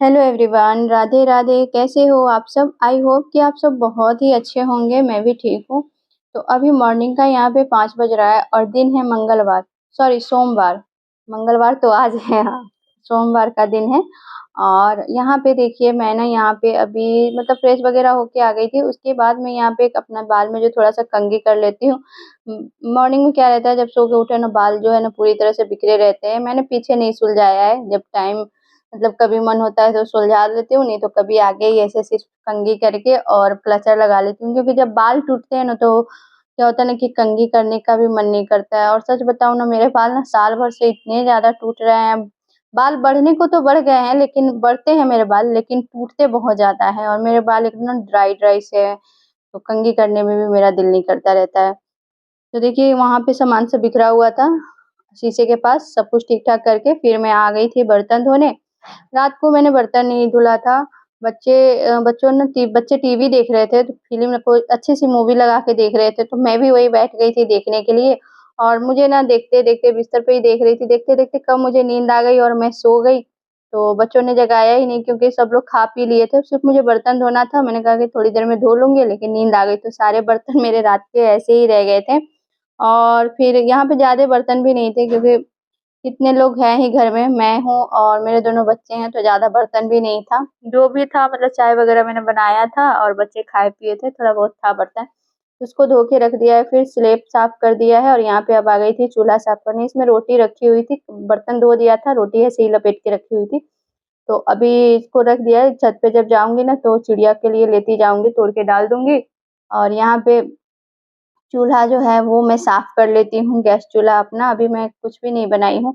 Hello everyone, Radhe Radhe. कैसे हो आप सब? आई होप कि आप सब बहुत ही अच्छे होंगे। मैं भी ठीक हूँ। तो अभी मॉर्निंग का यहाँ पे 5 बज रहा है और दिन है मंगलवार, सॉरी सोमवार। मंगलवार तो आज है, हाँ। सोमवार का दिन है। और यहाँ पे देखिए, मैं ना यहाँ पे अभी मतलब फ्रेश वगैरह होके आ गई थी। उसके बाद मैं यहाँ पे एक अपना बाल में जो थोड़ा सा कंघी कर लेती हूँ। मॉर्निंग में क्या रहता है, जब सो के उठे ना, बाल जो है ना पूरी तरह से बिखरे रहते हैं। मैंने पीछे नहीं सुलझाया है। जब टाइम मतलब कभी मन होता है तो सुलझा लेती हूँ, नहीं तो कभी आगे ही ऐसे सिर्फ कंघी करके और क्लचर लगा लेती हूँ। क्योंकि जब बाल टूटते हैं ना, तो क्या होता है ना कि कंघी करने का भी मन नहीं करता है। और सच बताऊँ ना, मेरे बाल ना साल भर से इतने ज़्यादा टूट रहे हैं। बाल बढ़ने को तो बढ़ गए हैं, लेकिन बढ़ते हैं मेरे बाल, लेकिन टूटते बहुत ज़्यादा हैं। और मेरे बाल एकदम ड्राई ड्राई से हैं, तो कंघी करने में भी मेरा दिल नहीं करता रहता है। तो देखिए, वहाँ पे सामान सब बिखरा हुआ था, शीशे के पास सब कुछ ठीक-ठाक करके फिर मैं आ गई थी बर्तन धोने। रात को मैंने बर्तन नहीं धुला था। बच्चे टीवी देख रहे थे, तो फ़िल्म कोई अच्छी-सी मूवी लगा के देख रहे थे, तो मैं भी वही बैठ गई थी देखने के लिए। और मुझे ना देखते-देखते बिस्तर पे ही देख रही थी, देखते-देखते कब मुझे नींद आ गई और मैं सो गई। तो बच्चों ने जगाया ही नहीं, क्योंकि सब लोग खा पी लिए थे, सिर्फ़ मुझे बर्तन धोना था। मैंने कहा कि थोड़ी देर में धो लूँगी, लेकिन नींद आ गई, तो सारे बर्तन मेरे रात के ऐसे ही रह गए थे। और फिर यहाँ पे ज़्यादा बर्तन भी नहीं थे, क्योंकि कितने लोग हैं ही घर में, मैं हूँ और मेरे दोनों बच्चे हैं, तो ज़्यादा बर्तन भी नहीं था। जो भी था मतलब चाय वग़ैरह मैंने बनाया था और बच्चे खाए पिए थे, थोड़ा बहुत था बर्तन। उसको धो के रख दिया है, फिर स्लैब साफ कर दिया है और यहाँ पे अब आ गई थी चूल्हा साफ करने। इसमें रोटी रखी हुई थी, बर्तन धो दिया था, रोटी ऐसे ही लपेट के रखी हुई थी। तो अभी इसको रख दिया है, छत पे जब जाऊँगी ना तो चिड़िया के लिए लेती जाऊँगी, तोड़ के डाल दूँगी। और यहाँ पे चूल्हा जो है वो मैं साफ कर लेती हूँ, गैस चूल्हा अपना। अभी मैं कुछ भी नहीं बनाई हूँ,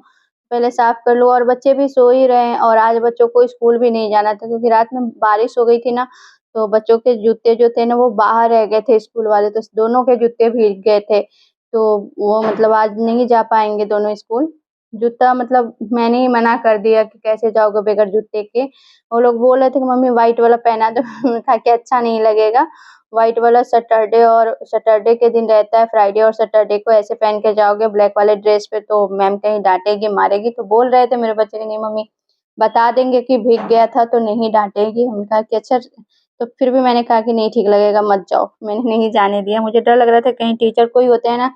पहले साफ कर लूँ। और बच्चे भी सो ही रहे हैं और आज बच्चों को स्कूल भी नहीं जाना था, क्योंकि रात में बारिश हो गई थी ना, तो बच्चों के जूते जो थे ना वो बाहर रह गए थे, स्कूल वाले तो दोनों के जूते भीग गए थे। तो वो मतलब आज नहीं जा पाएँगे दोनों स्कूल। जूता मतलब मैंने ही मना कर दिया कि कैसे जाओगे बगैर जूते के। वो लोग बोल रहे थे कि मम्मी व्हाइट वाला पहना दो। मैंने कहा कि अच्छा नहीं लगेगा। व्हाइट वाला सैटरडे के दिन रहता है, फ्राइडे और सैटरडे को ऐसे पहन के जाओगे ब्लैक वाले ड्रेस पे तो मैम कहीं डाँटेगी, मारेगी। तो बोल रहे थे मेरे बच्चे कि नहीं मम्मी, बता देंगे कि भीग गया था तो नहीं डाँटेगी। हमने कहा कि अच्छा। तो फिर भी मैंने कहा कि नहीं ठीक लगेगा, मत जाओ। मैंने नहीं जाने दिया, मुझे डर लग रहा था कहीं टीचर कोई होते हैं ना,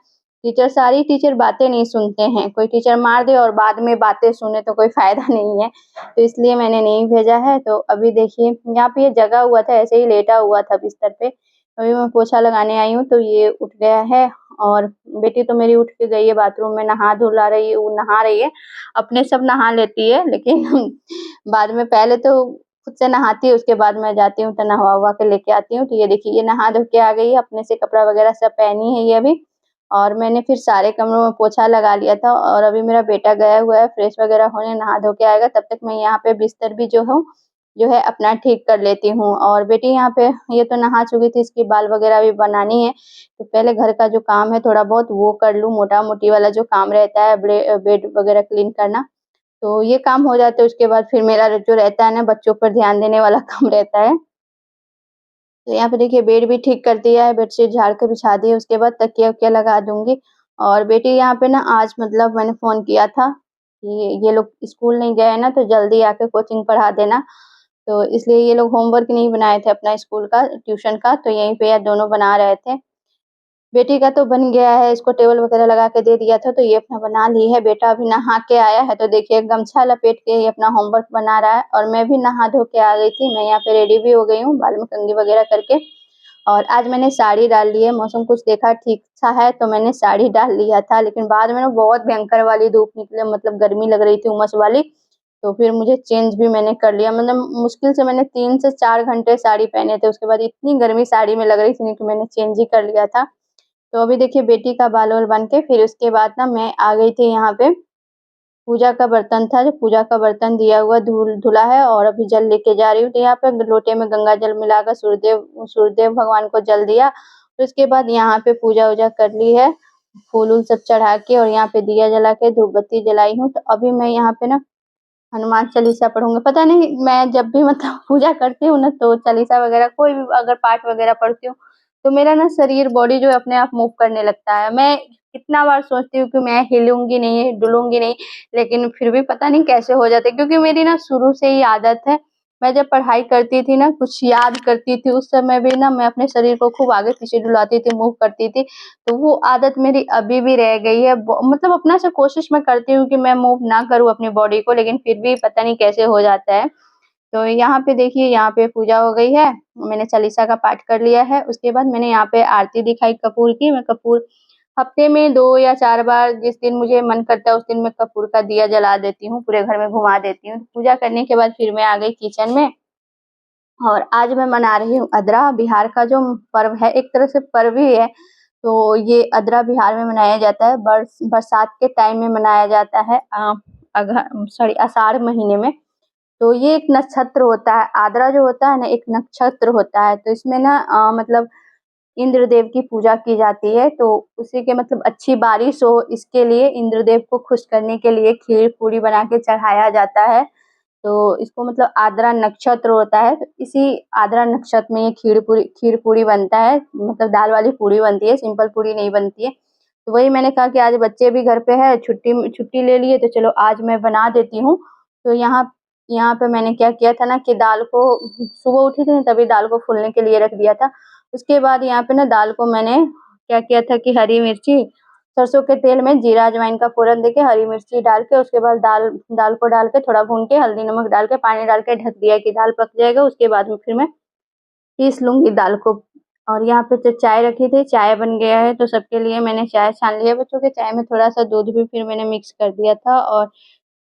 सारी टीचर बातें नहीं सुनते हैं। कोई टीचर मार दे और बाद में बातें सुने तो कोई फ़ायदा नहीं है। तो इसलिए मैंने नहीं भेजा है। तो अभी देखिए, यहाँ पे ये जगा हुआ था, ऐसे ही लेटा हुआ था बिस्तर पे। अभी मैं पोछा लगाने आई हूँ तो ये उठ गया है। और बेटी तो मेरी उठ के गई है बाथरूम में, नहा रही है। अपने सब नहा लेती है, लेकिन बाद में पहले तो खुद से नहाती है, उसके बाद मैं जाती हूँ तो नहवा-वहा के लेके आती हूँ। तो ये देखिए, ये नहा धो के आ गई है, अपने से कपड़ा वगैरह सब पहनी है ये अभी। और मैंने फिर सारे कमरों में पोछा लगा लिया था और अभी मेरा बेटा गया हुआ है फ्रेश वगैरह होने, नहा धो के आएगा, तब तक मैं यहाँ पे बिस्तर भी जो है अपना ठीक कर लेती हूँ। और बेटी यहाँ पे ये तो नहा चुकी थी, इसकी बाल वगैरह भी बनानी है। तो पहले घर का जो काम है थोड़ा बहुत वो कर लूँ, मोटा-मोटी वाला जो काम रहता है, बेड वगैरह क्लीन करना। तो ये काम हो जाता है, उसके बाद फिर मेरा जो रहता है ना, बच्चों पर ध्यान देने वाला काम रहता है। तो यहाँ पे देखिए, बेड भी ठीक कर दिया है, बेडशीट झाड़ के बिछा दी है, उसके बाद तकिया-वकिया लगा दूँगी। और बेटी यहाँ पे ना आज मतलब मैंने फ़ोन किया था कि ये लोग स्कूल नहीं गए हैं ना, तो जल्दी आके कोचिंग पढ़ा देना। तो इसलिए ये लोग होमवर्क नहीं बनाए थे अपना स्कूल का, ट्यूशन का, तो यहीं पे ये दोनों बना रहे थे। बेटी का तो बन गया है, इसको टेबल वगैरह लगा के दे दिया था, तो ये अपना बना ली है। बेटा अभी नहा के आया है, तो देखिए गमछा लपेट के ये अपना होमवर्क बना रहा है। और मैं भी नहा धो के आ गई थी, मैं यहाँ पे रेडी भी हो गई हूँ, बाल में कंघी वगैरह करके। और आज मैंने साड़ी डाल ली है, मौसम कुछ देखा ठीक-सा है, तो मैंने साड़ी डाल लिया था, लेकिन बाद में ना बहुत भयंकर वाली धूप निकले, मतलब गर्मी लग रही थी, उमस वाली। तो फिर मुझे चेंज भी मैंने कर लिया, मतलब मुश्किल से मैंने 3 से 4 घंटे साड़ी पहने थे, उसके बाद इतनी गर्मी साड़ी में लग रही थी ना कि मैंने चेंज ही कर लिया था। तो अभी देखिए, बेटी का बाल-वाल बन के फिर उसके बाद ना मैं आ गई थी यहाँ पे। पूजा का बर्तन था, जो पूजा का बर्तन दिया हुआ धुला है और अभी जल लेके जा रही हूँ। तो यहाँ पे लोटे में गंगा जल मिलाकर सूर्यदेव भगवान को जल दिया। फिर उसके बाद यहाँ पे पूजा-वूजा कर ली है, फूल-वूल सब चढ़ा के, और यहाँ पे दिया जला के धूप बत्ती जलाई हूँ। तो अभी मैं यहाँ पे ना हनुमान चालीसा पढ़ूँगी। पता नहीं, मैं जब भी मतलब पूजा करती हूँ ना, तो चालीसा वगैरह कोई भी अगर पाठ वगैरह पढ़ती हूँ, तो मेरा ना शरीर बॉडी जो है अपने आप मूव करने लगता है। मैं कितना बार सोचती हूँ कि मैं हिलूँगी नहीं, डुलूँगी नहीं, लेकिन फिर भी पता नहीं कैसे हो जाता है, क्योंकि मेरी ना शुरू से ही आदत है। मैं जब पढ़ाई करती थी ना, कुछ याद करती थी, उस समय भी ना मैं अपने शरीर को खूब आगे-पीछे डुलाती थी, मूव करती थी। तो वो आदत मेरी अभी भी रह गई है। ब मतलब अपना से कोशिश मैं करती हूँ कि मैं मूव ना करूँ अपनी बॉडी को, लेकिन फिर भी पता नहीं कैसे हो जाता है। तो यहाँ पे देखिए, यहाँ पे पूजा हो गई है, मैंने चालीसा का पाठ कर लिया है, उसके बाद मैंने यहाँ पे आरती दिखाई कपूर की। मैं कपूर हफ्ते में 2 या 4 बार, जिस दिन मुझे मन करता है उस दिन मैं कपूर का दिया जला देती हूँ, पूरे घर में घुमा देती हूँ। पूजा करने के बाद फिर मैं आ गई किचन में, और आज मैं मना रही हूँ अदरा। बिहार का जो पर्व है, एक तरह से पर्व ही है, तो ये अदरा बिहार में मनाया जाता है, बरसात के टाइम में मनाया जाता है, आषाढ़ महीने में। तो ये एक नक्षत्र होता है, आद्रा जो होता है ना, एक नक्षत्र होता है, तो इसमें ना मतलब इंद्र देव की पूजा की जाती है, तो उसी के मतलब अच्छी बारिश हो, इसके लिए इंद्र देव को खुश करने के लिए खीर पूरी बना के चढ़ाया जाता है। तो इसको मतलब आद्रा नक्षत्र होता है, तो इसी आद्रा नक्षत्र में ये खीर पूरी बनता है, मतलब दाल वाली पूरी बनती है, सिंपल पूरी नहीं बनती है। तो वही मैंने कहा कि आज बच्चे भी घर पे है, छुट्टी ले लिए, तो चलो आज मैं बना देती हूँ। तो यहाँ यहाँ पे मैंने क्या किया था ना कि दाल को, सुबह उठी थी तभी दाल को फूलने के लिए रख दिया था। उसके बाद यहाँ पे ना दाल को मैंने क्या किया था कि हरी मिर्ची, सरसों के तेल में जीरा अजवाइन का फ़ोरन देके हरी मिर्ची डाल के, उसके बाद दाल दाल को डाल के थोड़ा भून के हल्दी नमक डाल के पानी डाल के ढक दिया कि दाल पक जाएगा। उसके बाद में फिर मैं पीस लूँगी दाल को। और यहाँ पे जो चाय रखी थी, चाय बन गया है, तो सबके लिए मैंने चाय छान लिया। बच्चों के चाय में थोड़ा-सा दूध भी फिर मैंने मिक्स कर दिया था, और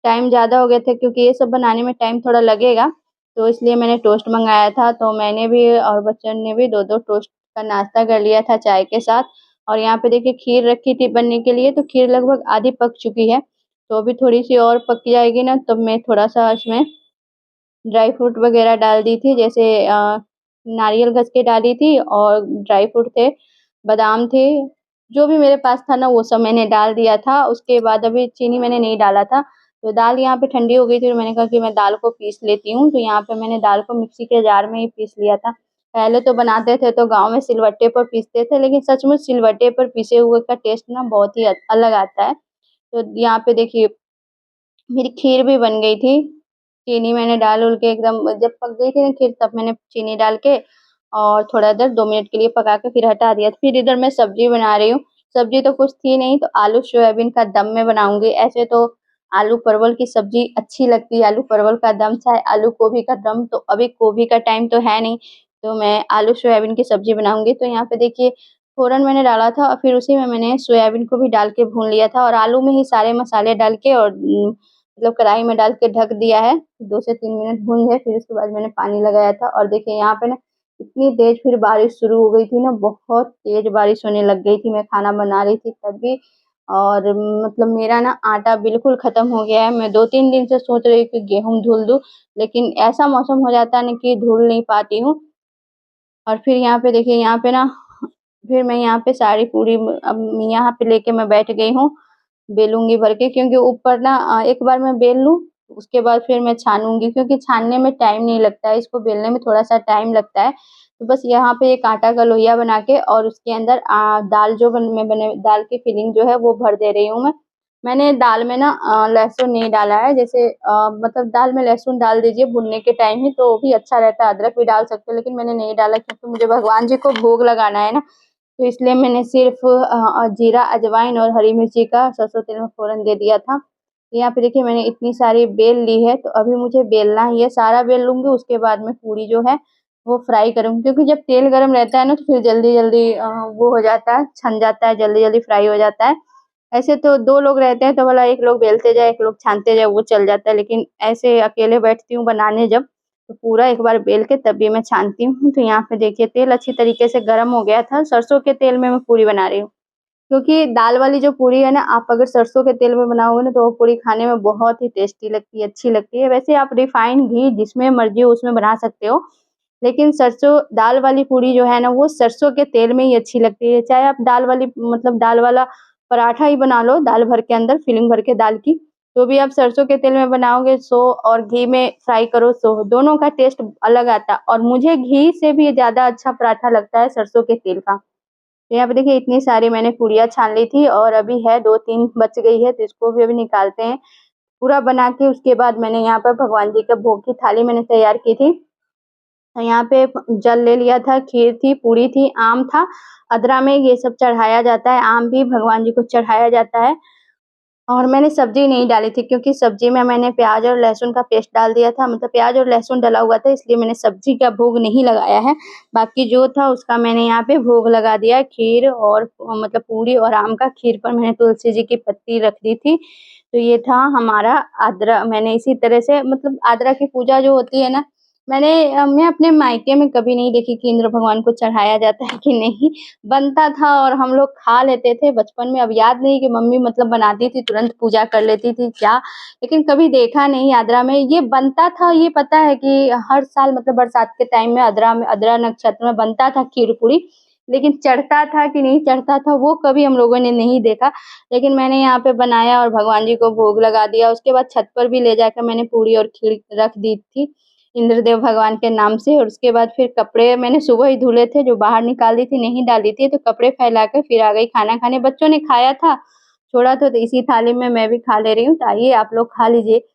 टाइम ज़्यादा हो गया था क्योंकि ये सब बनाने में टाइम थोड़ा लगेगा, तो इसलिए मैंने टोस्ट मँगाया था। तो मैंने भी और बच्चों ने भी 2-2 टोस्ट का नाश्ता कर लिया था चाय के साथ। और यहाँ पे देखिए खीर रखी थी बनने के लिए, तो खीर लगभग आधी पक चुकी है, तो अभी थोड़ी-सी और पक जाएगी ना, तब मैं थोड़ा-सा इसमें ड्राई फ्रूट वगैरह डाल दी थी, जैसे नारियल घस के डाली थी, और ड्राई फ्रूट थे, बादाम थे, जो भी मेरे पास था ना वो सब मैंने डाल दिया था। उसके बाद अभी चीनी मैंने नहीं डाला था, तो दाल यहाँ पे ठंडी हो गई थी, तो मैंने कहा कि मैं दाल को पीस लेती हूँ। तो यहाँ पे मैंने दाल को मिक्सी के जार में ही पीस लिया था। पहले तो बनाते थे तो गाँव में सिलबट्टे पर पीसते थे, लेकिन सचमुच सिलबट्टे पर पीसे हुए का टेस्ट ना बहुत ही अलग आता है। तो यहाँ पे देखिए मेरी खीर भी बन गई थी। चीनी मैंने डाल-वूल के एकदम जब पक गई थी ना खीर, तब मैंने चीनी डाल के और थोड़ा देर 2 मिनट के लिए पका के फिर हटा दिया। फिर इधर मैं सब्ज़ी बना रही हूँ। सब्ज़ी तो कुछ थी नहीं, तो आलू सोयाबीन का दम मैं बनाऊँगी। ऐसे तो आलू परवल की सब्ज़ी अच्छी लगती है, आलू परवल का दम, चाहे आलू गोभी का दम। तो अभी गोभी का टाइम तो है नहीं, तो मैं आलू सोयाबीन की सब्ज़ी बनाऊँगी। तो यहाँ पे देखिए फ़ौरन मैंने डाला था, और फिर उसी में मैंने सोयाबीन को भी डाल के भून लिया था, और आलू में ही सारे मसाले डाल के और मतलब कढ़ाई में डाल के ढक दिया है। 2 से 3 मिनट भून गए, फिर उसके बाद मैंने पानी लगाया था। और देखिए यहाँ पे ना इतनी तेज़ फिर बारिश शुरू हो गई थी ना, बहुत तेज़ बारिश होने लग गई थी। मैं खाना बना रही थी तब भी, और मतलब मेरा ना आटा बिल्कुल ख़त्म हो गया है। मैं 2-3 दिन से सोच रही हूँ कि गेहूँ धुल दूँ, लेकिन ऐसा मौसम हो जाता है ना कि धुल नहीं पाती हूँ। और फिर यहाँ पे देखिए, यहाँ पे ना फिर मैं यहाँ पे सारी पूरी अब यहाँ पे लेके मैं बैठ गई हूँ, बेलूँगी भर के, क्योंकि ऊपर ना एक बार मैं बेल लूँ, उसके बाद फिर मैं छानूँगी, क्योंकि छानने में टाइम नहीं लगता है, इसको बेलने में थोड़ा-सा टाइम लगता है। तो बस यहाँ पे एक आटा का लोइया बना के, और उसके अंदर दाल जो मैं बने दाल की फिलिंग जो है वो भर दे रही हूँ मैं। मैंने दाल में ना लहसुन नहीं डाला है, जैसे मतलब दाल में लहसुन डाल दीजिए भुनने के टाइम ही, तो वो भी अच्छा रहता है, अदरक भी डाल सकते हो, लेकिन मैंने नहीं डाला क्योंकि मुझे भगवान जी को भोग लगाना है ना, तो इसलिए मैंने सिर्फ़ जीरा, अजवाइन और हरी मिर्ची का सरसों तेल में फ़ौरन दे दिया था। यहाँ पे देखिए मैंने इतनी सारी बेल ली है, तो अभी मुझे बेलना ही है, सारा बेल लूँगी, उसके बाद में पूरी जो है वो फ्राई करूँगी, क्योंकि जब तेल गरम रहता है ना, तो फिर जल्दी-जल्दी वो हो जाता है, छन जाता है, जल्दी-जल्दी फ्राई हो जाता है। ऐसे तो 2 लोग रहते हैं तो भला 1 लोग बेलते जाए, 1 लोग छानते जाए, वो चल जाता है, लेकिन ऐसे अकेले बैठती हूँ बनाने जब, तो पूरा एक बार बेल के तब भी मैं छानती हूँ। तो यहाँ पे देखिए तेल अच्छी तरीके से गरम हो गया था, सरसों के तेल में मैं पूरी बना रही हूँ। क्योंकि दाल वाली जो पूरी है ना, आप अगर सरसों के तेल में बनाओगे ना, तो वो पूरी खाने में बहुत ही टेस्टी लगती है, अच्छी लगती है। वैसे आप रिफाइंड घी जिसमें मर्ज़ी हो उसमें बना सकते हो, लेकिन सरसों दाल वाली पूरी जो है ना, वो सरसों के तेल में ही अच्छी लगती है। चाहे आप दाल वाली मतलब दाल वाला पराठा ही बना लो, दाल भर के अंदर फिलिंग भर के दाल की, तो भी आप सरसों के तेल में बनाओगे सो, और घी में फ्राई करो सो, दोनों का टेस्ट अलग आता है, और मुझे घी से भी ज़्यादा अच्छा पराठा लगता है सरसों के तेल का। तो यहाँ पे देखिए इतनी सारी मैंने पूड़ियाँ छान ली थी, और अभी है 2-3 बच गई है, तो इसको भी अभी निकालते हैं। पूरा बना के उसके बाद मैंने यहाँ पर भगवान जी का भोग की थाली मैंने तैयार की थी। यहाँ पे जल ले लिया था, खीर थी, पूरी थी, आम था। अदरा में ये सब चढ़ाया जाता है, आम भी भगवान जी को चढ़ाया जाता है। और मैंने सब्ज़ी नहीं डाली थी क्योंकि सब्ज़ी में मैंने प्याज़ और लहसुन का पेस्ट डाल दिया था, मतलब प्याज़ और लहसुन डला हुआ था, इसलिए मैंने सब्ज़ी का भोग नहीं लगाया है। बाकी जो था उसका मैंने यहाँ पे भोग लगा दिया है, खीर और मतलब पूरी और आम का। खीर पर मैंने तुलसी जी की पत्ती रख दी थी। तो ये था हमारा आद्रा। मैंने इसी तरह से मतलब आद्रा की पूजा जो होती है ना, मैं अपने मायके में कभी नहीं देखी कि इंद्र भगवान को चढ़ाया जाता है कि नहीं। बनता था और हम लोग खा लेते थे बचपन में। अब याद नहीं कि मम्मी मतलब बनाती थी, तुरंत पूजा कर लेती थी क्या, लेकिन कभी देखा नहीं आद्रा में। ये बनता था, ये पता है कि हर साल मतलब बरसात के टाइम में आद्रा नक्षत्र में बनता था खीर-पूरी, लेकिन चढ़ता था कि नहीं चढ़ता था वो कभी हम लोगों ने नहीं देखा। लेकिन मैंने यहाँ पे बनाया और भगवान जी को भोग लगा दिया। उसके बाद छत पर भी ले जाकर मैंने पूरी और खीर रख दी थी, इंद्रदेव भगवान के नाम से। और उसके बाद फिर कपड़े मैंने सुबह ही धुले थे, जो बाहर निकाल दी थी, नहीं डाली थी, तो कपड़े फैला कर फिर आ गई खाना खाने। बच्चों ने खाया था, छोड़ा था, तो इसी थाली में मैं भी खा ले रही हूँ। तो आइए आप लोग खा लीजिए।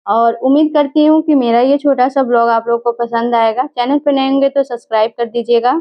और उम्मीद करती हूँ कि मेरा ये छोटा-सा ब्लॉग आप लोग को पसंद आएगा। चैनल पे नए होंगे तो सब्सक्राइब कर दीजिएगा।